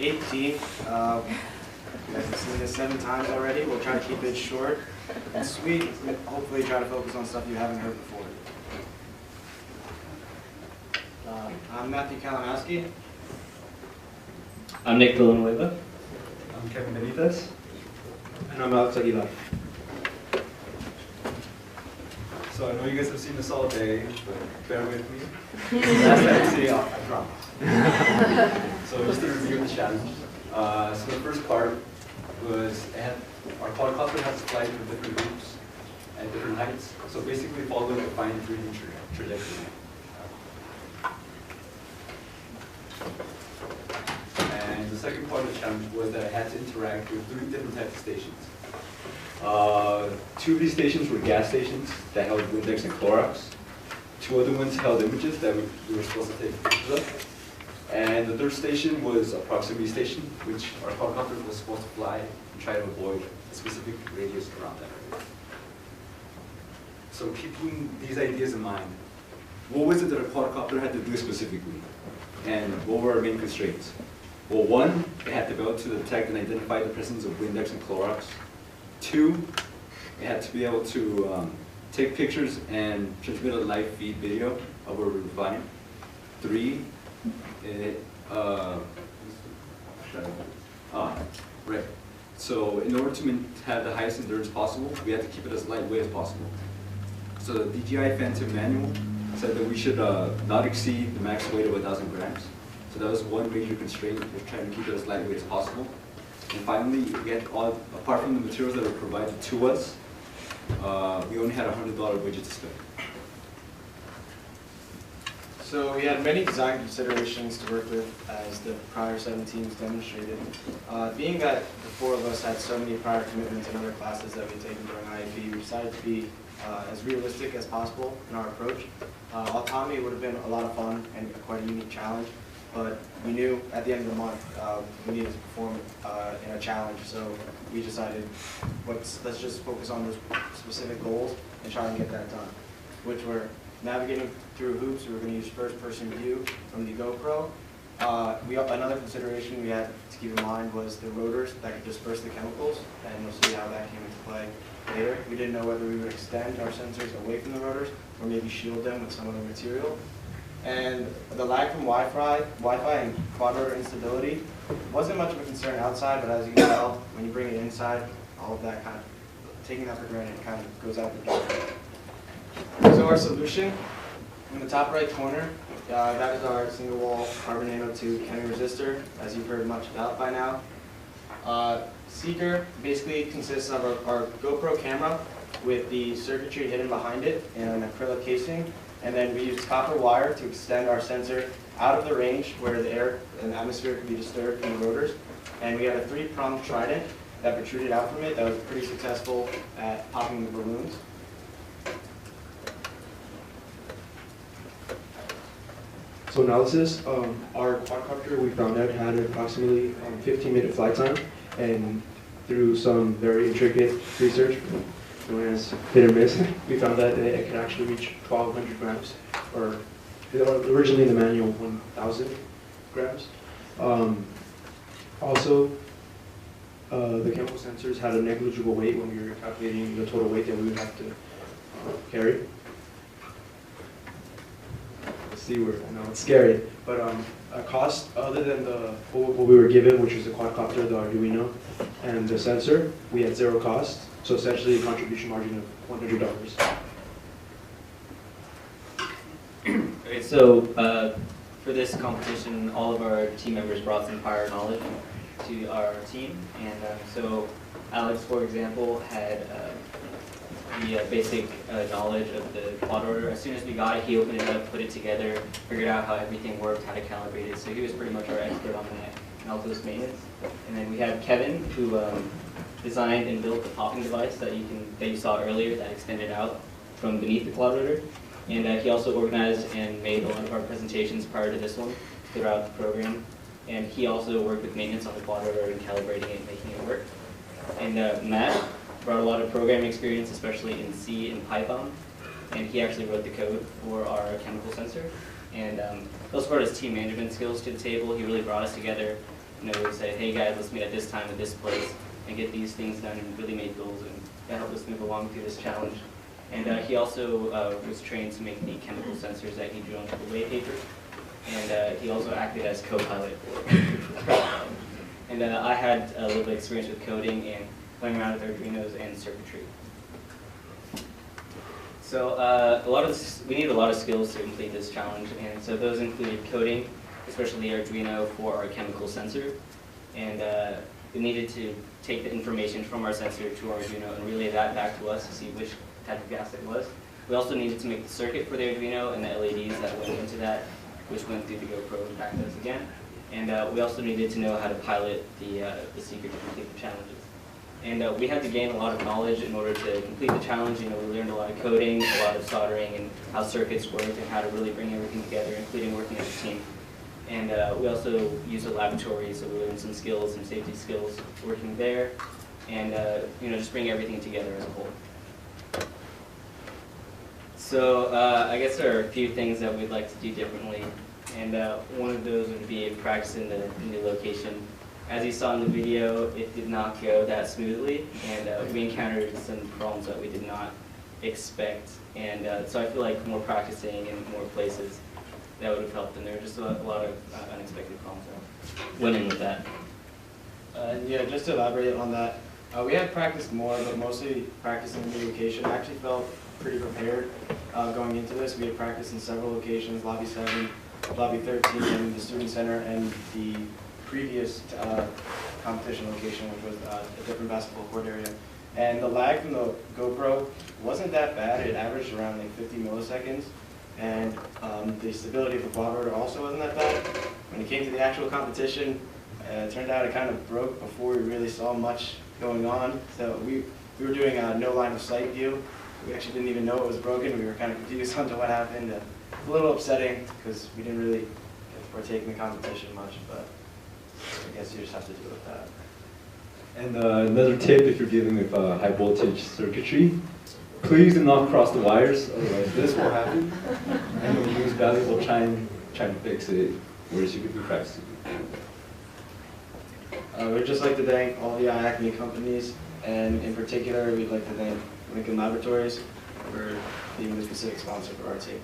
8th team. You guys have seen this 7 times already. We'll try to keep it short and sweet. Hopefully try to focus on stuff you haven't heard before. I'm Matthew Kalinowski. I'm Nick Villanueva. I'm Kevin Benitez. And I'm Alex Aguilar. So I know you guys have seen this all day, but bear with me. I promise. So just to review the challenge. So the first part was our quadcopter has to fly through different loops at different heights. So basically follow a defined 3D trajectory. And the second part of the challenge was that I had to interact with 3 different types of stations. 2 of these stations were gas stations that held Windex and Clorox. 2 other ones held images that we were supposed to take pictures of. And the third station was a proximity station, which our quadcopter was supposed to fly and try to avoid a specific radius around that area. So keeping these ideas in mind, what was it that a quadcopter had to do specifically? And what were our main constraints? Well, 1, it had to be able to detect and identify the presence of Windex and Clorox. 2, it had to be able to take pictures and transmit a live feed video of where we were flying. 3, right. So in order to have the highest endurance possible, we had to keep it as lightweight as possible. So the DJI Phantom manual said that we should not exceed the max weight of 1,000 grams. So that was one major constraint, was trying to keep it as lightweight as possible. And finally, apart from the materials that were provided to us, we only had a $100 budget to spend. So we had many design considerations to work with, as the prior 7 teams demonstrated. Being that the 4 of us had so many prior commitments in other classes that we'd taken during IAP, we decided to be as realistic as possible in our approach. Autonomy would have been a lot of fun and quite a unique challenge, but we knew at the end of the month we needed to perform in a challenge, so we decided let's just focus on those specific goals and try and get that done, which were navigating through hoops. We were going to use first-person view from the GoPro. Another consideration we had to keep in mind was the rotors that could disperse the chemicals, and you'll see how that came into play later. We didn't know whether we would extend our sensors away from the rotors or maybe shield them with some other material. And the lag from Wi-Fi and quad rotor instability wasn't much of a concern outside, but as you can tell, when you bring it inside, all of that kind of, taking that for granted kind of goes out the door. So our solution, in the top right corner, that is our single wall carbon nanotube Chemi resistor, as you've heard much about by now. CIIQR basically consists of our GoPro camera with the circuitry hidden behind it in an acrylic casing, and then we use copper wire to extend our sensor out of the range where the air and atmosphere could be disturbed from the rotors. And we had a 3-pronged trident that protruded out from it that was pretty successful at popping the balloons. So analysis, our quadcopter we found out had approximately 15-minute flight time, and through some very intricate research, known as hit or miss, we found that it could actually reach 1,200 grams, or originally in the manual 1,000 grams. Also, the chemical sensors had a negligible weight when we were calculating the total weight that we would have to carry. C word, I know it's scary, but a cost other than what we were given, which was the quadcopter, the Arduino, and the sensor, we had 0 cost. So essentially a contribution margin of $100. Okay, so for this competition, all of our team members brought some prior knowledge to our team, and so Alex, for example, had the basic knowledge of the quad rotor. As soon as we got it, he opened it up, put it together, figured out how everything worked, how to calibrate it. So he was pretty much our expert on that and also this maintenance. And then we had Kevin, who designed and built the popping device that you saw earlier that extended out from beneath the quad rotor. And he also organized and made a lot of our presentations prior to this one throughout the program. And he also worked with maintenance on the quad rotor and calibrating it and making it work. And Matt brought a lot of programming experience, especially in C and Python. And he actually wrote the code for our chemical sensor. And he also brought his team management skills to the table. He really brought us together would say, hey guys, let's meet at this time at this place and get these things done, and really made goals, and that helped us move along through this challenge. And he also was trained to make the chemical sensors that he drew on the way paper, and he also acted as co-pilot for it. And I had a little bit of experience with coding and playing around with Arduinos and circuitry. So we need a lot of skills to complete this challenge, and so those included coding, especially Arduino for our chemical sensor, and we needed to take the information from our sensor to our Arduino and relay that back to us to see which type of gas it was. We also needed to make the circuit for the Arduino and the LEDs that went into that, which went through the GoPro and back to us again. And we also needed to know how to pilot the secret to complete the challenges. And we had to gain a lot of knowledge in order to complete the challenge. We learned a lot of coding, a lot of soldering, and how circuits work, and how to really bring everything together, including working as a team. And we also used a laboratory, so we learned some skills, some safety skills working there, and just bring everything together as a whole. So I guess there are a few things that we'd like to do differently, and one of those would be practicing the new location. As you saw in the video, it did not go that smoothly, and we encountered some problems that we did not expect. And so I feel like more practicing in more places, that would have helped, and there were just a lot of unexpected problems that went in with that. Yeah, just to elaborate on that, we had practiced more, but mostly practicing in the location. I actually felt pretty prepared going into this. We had practiced in several locations, Lobby 7, Lobby 13, and the Student Center, and the previous competition location, which was a different basketball court area. And the lag from the GoPro wasn't that bad. It averaged around like 50 milliseconds. And the stability of the quad rotor also wasn't that bad. When it came to the actual competition, it turned out it kind of broke before we really saw much going on. So we were doing a no line of sight view. We actually didn't even know it was broken. We were kind of confused onto what happened. A little upsetting because we didn't really get to partake in the competition much, but I guess you just have to deal with that. And another tip, if you're dealing with high voltage circuitry, please do not cross the wires, otherwise this will happen. And you'll lose valuable time trying to fix it, whereas you could be practicing. We'd just like to thank all the IACME companies, and in particular, we'd like to thank Lincoln Laboratories for being the specific sponsor for our team.